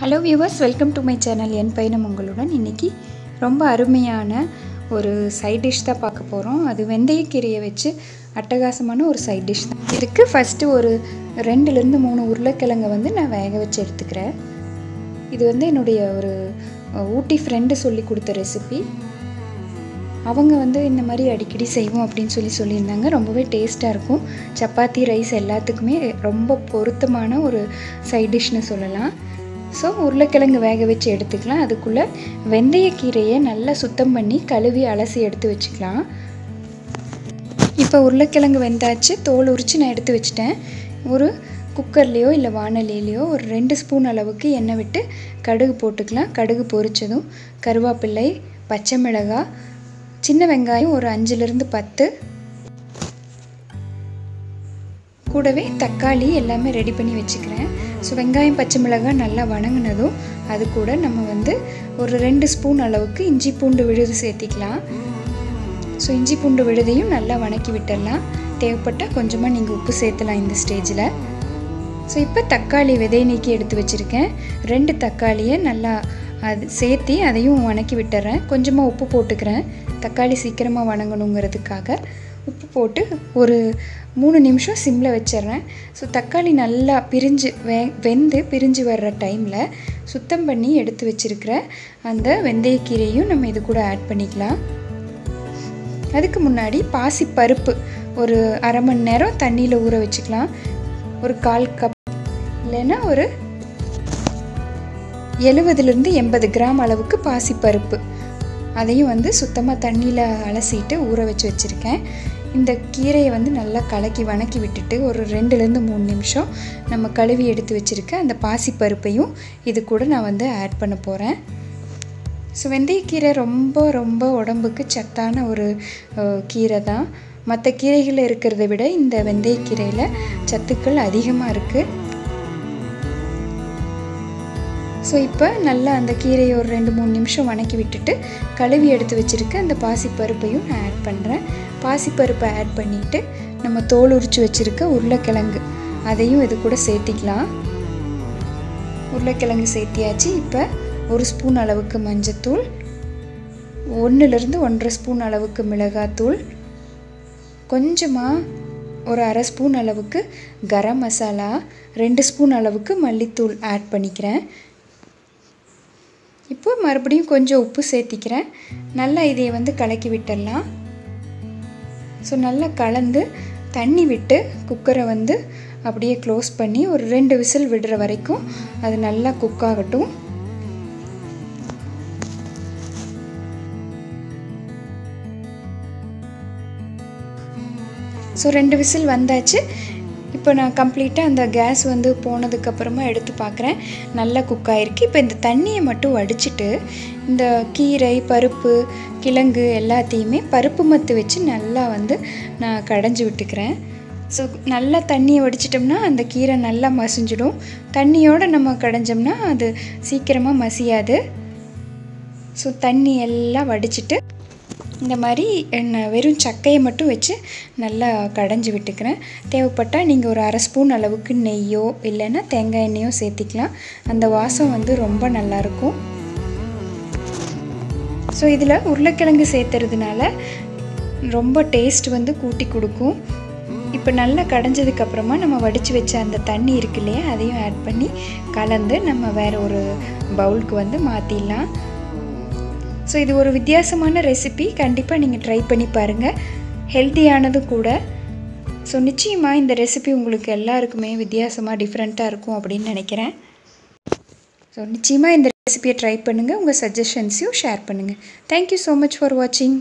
Hello viewers, welcome to my channel. என் பயணம் உங்களுடன். இன்றைக்கி ரொம்ப அருமையான ஒரு சைட் டிஷ் தான் பார்க்க போகிறோம். அது வெந்தயக்கீரையை வச்சு அட்டகாசமான ஒரு சைட் டிஷ் தான். இதுக்கு ஃபஸ்ட்டு ஒரு 2-3 உருளைக்கிழங்கை நான் வேக வச்சு எடுத்துக்கிறேன். இது என்னுடைய ஒரு ஊட்டி ஃப்ரெண்டு சொல்லி கொடுத்த ரெசிபி. அவங்க இந்த மாதிரி அடிக்கடி செய்வோம் அப்படின்னு சொல்லியிருந்தாங்க. ரொம்பவே டேஸ்ட்டாக இருக்கும். சப்பாத்தி, ரைஸ் எல்லாத்துக்குமே ரொம்ப பொருத்தமான ஒரு சைட் டிஷ்னு சொல்லலாம். ஸோ உருளைக்கிழங்கு வேக வச்சு எடுத்துக்கலாம். அதுக்குள்ளே வெந்தயக்கீரையை நல்லா சுத்தம் பண்ணி கழுவி அலசி எடுத்து வச்சுக்கலாம். இப்போ உருளைக்கிழங்கு வெந்தாச்சு, தோல் உரித்து நான் எடுத்து வச்சுட்டேன். ஒரு குக்கர்லேயோ இல்லை வானலிலேயோ ஒரு 2 ஸ்பூன் அளவுக்கு எண்ணெய் விட்டு கடுகு போட்டுக்கலாம். கடுகு பொரிச்சதும் கருவேப்பிலை, பச்சை மிளகாய், சின்ன வெங்காயம் ஒரு 5-10, கூடவே தக்காளி எல்லாமே ரெடி பண்ணி வச்சுக்கிறேன். ஸோ வெங்காயம், பச்சை மிளகாய் நல்லா வணங்கினதும் அது கூட நம்ம ஒரு 2 ஸ்பூன் அளவுக்கு இஞ்சி பூண்டு விழுது சேர்த்திக்கலாம். ஸோ இஞ்சி பூண்டு விழுதையும் நல்லா வணக்கி விட்டுடலாம். தேவைப்பட்டால் கொஞ்சமாக நீங்கள் உப்பு சேர்த்தலாம் இந்த ஸ்டேஜில். ஸோ இப்போ தக்காளி விதை நீக்கி எடுத்து வச்சுருக்கேன். 2 தக்காளியை நல்லா அது சேர்த்தி அதையும் வணக்கி விட்டுறேன். கொஞ்சமாக உப்பு போட்டுக்கிறேன், தக்காளி சீக்கிரமாக வணங்கணுங்கிறதுக்காக. உப்பு போட்டு ஒரு 3 நிமிஷம் சிம்மில் வச்சிட்றேன். ஸோ தக்காளி நல்லா வெந்து பிரிஞ்சு வர்ற டைமில் சுத்தம் பண்ணி எடுத்து வச்சுருக்கிற அந்த வெந்தயக்கீரையும் நம்ம இது கூட ஆட் பண்ணிக்கலாம். அதுக்கு முன்னாடி பாசிப்பருப்பு ஒரு அரை மணி நேரம் தண்ணியில் ஊற வச்சுக்கலாம். ஒரு 1/4 கப் இல்லைன்னா ஒரு 70-80 கிராம் அளவுக்கு பாசிப்பருப்பு, அதையும் சுத்தமாக தண்ணியில் அலசிட்டு ஊற வச்சு வச்சுருக்கேன். இந்த கீரையை நல்லா கலக்கி வணக்கி விட்டுட்டு ஒரு 2-3 நிமிஷம் நம்ம கழுவி எடுத்து வச்சுருக்க அந்த பாசிப்பருப்பையும் இது கூட நான் ஆட் பண்ண போகிறேன். ஸோ வெந்தயக்கீரை ரொம்ப ரொம்ப உடம்புக்கு சத்தான ஒரு கீரை தான். மற்ற கீரைகளில் இருக்கிறத விட இந்த வெந்தயக்கீரையில் சத்துக்கள் அதிகமாக இருக்குது. ஸோ இப்போ நல்லா அந்த கீரையை ஒரு 2-3 நிமிஷம் வணக்கி விட்டுட்டு கழுவி எடுத்து வச்சுருக்க அந்த பாசிப்பருப்பையும் நான் ஆட் பண்ணுறேன். பாசிப்பருப்பை ஆட் பண்ணிவிட்டு நம்ம தோல் உரித்து வச்சுருக்க உருளைக்கிழங்கு அதையும் இது கூட சேர்த்திக்கலாம். உருளைக்கிழங்கு சேர்த்தியாச்சு. இப்போ 1 ஸ்பூன் அளவுக்கு மஞ்சத்தூள், 1-1.5 ஸ்பூன் அளவுக்கு மிளகாத்தூள், கொஞ்சமாக ஒரு அரை ஸ்பூன் அளவுக்கு கரம் மசாலா, 2 ஸ்பூன் அளவுக்கு மல்லித்தூள் ஆட் பண்ணிக்கிறேன். இப்போ மறுபடியும் கொஞ்சம் உப்பு சேர்த்திக்கிறேன். நல்லா இதை கலக்கி விட்டுடலாம். ஸோ நல்லா கலந்து தண்ணி விட்டு குக்கரை அப்படியே க்ளோஸ் பண்ணி ஒரு 2 விசில் விடுற வரைக்கும் அது நல்லா குக் ஆகட்டும். ஸோ 2 விசில் வந்தாச்சு. இப்போ நான் கம்ப்ளீட்டாக அந்த கேஸ் போனதுக்கப்புறமா எடுத்து பார்க்குறேன், நல்லா குக் ஆகிருக்கு. இப்போ இந்த தண்ணியை மட்டும் வடிச்சிட்டு இந்த கீரை, பருப்பு, கிழங்கு எல்லாத்தையுமே பருப்பு மத்து வச்சு நல்லா நான் கடைஞ்சி விட்டுக்கிறேன். ஸோ நல்லா தண்ணியை வடிச்சிட்டோம்னா அந்த கீரை நல்லா மசிஞ்சிடும். தண்ணியோடு நம்ம கடைஞ்சோம்னா அது சீக்கிரமாக மசியாது. ஸோ தண்ணி எல்லாம் வடிச்சிட்டு இந்த மாதிரி வெறும் சக்கையை மட்டும் வச்சு நல்லா கடைஞ்சி விட்டுக்கிறேன். தேவைப்பட்டால் நீங்கள் ஒரு அரை ஸ்பூன் அளவுக்கு நெய்யோ இல்லைன்னா தேங்காய் எண்ணெயோ சேர்த்திக்கலாம். அந்த வாசம் ரொம்ப நல்லாயிருக்கும். ஸோ இதில் உருளைக்கிழங்கு சேர்த்துறதுனால ரொம்ப டேஸ்ட் கூட்டி கொடுக்கும். இப்போ நல்லா கடைஞ்சதுக்கப்புறமா நம்ம வடித்து வச்ச அந்த தண்ணி இருக்கு இல்லையா, அதையும் ஆட் பண்ணி கலந்து நம்ம வேறு ஒரு பவுலுக்கு மாற்றிடலாம். ஸோ இது ஒரு வித்தியாசமான ரெசிபி. கண்டிப்பாக நீங்கள் ட்ரை பண்ணி பாருங்கள். ஹெல்த்தியானது கூட. ஸோ நிச்சயமாக இந்த ரெசிபி உங்களுக்கு எல்லாருக்குமே வித்தியாசமாக டிஃப்ரெண்ட்டாக இருக்கும் அப்படின்னு நினைக்கிறேன். ஸோ நிச்சயமாக இந்த ரெசிபியை ட்ரை பண்ணுங்கள். உங்கள் சஜஷன்ஸையும் ஷேர் பண்ணுங்கள். தேங்க்யூ ஸோ மச் ஃபார் வாட்சிங்.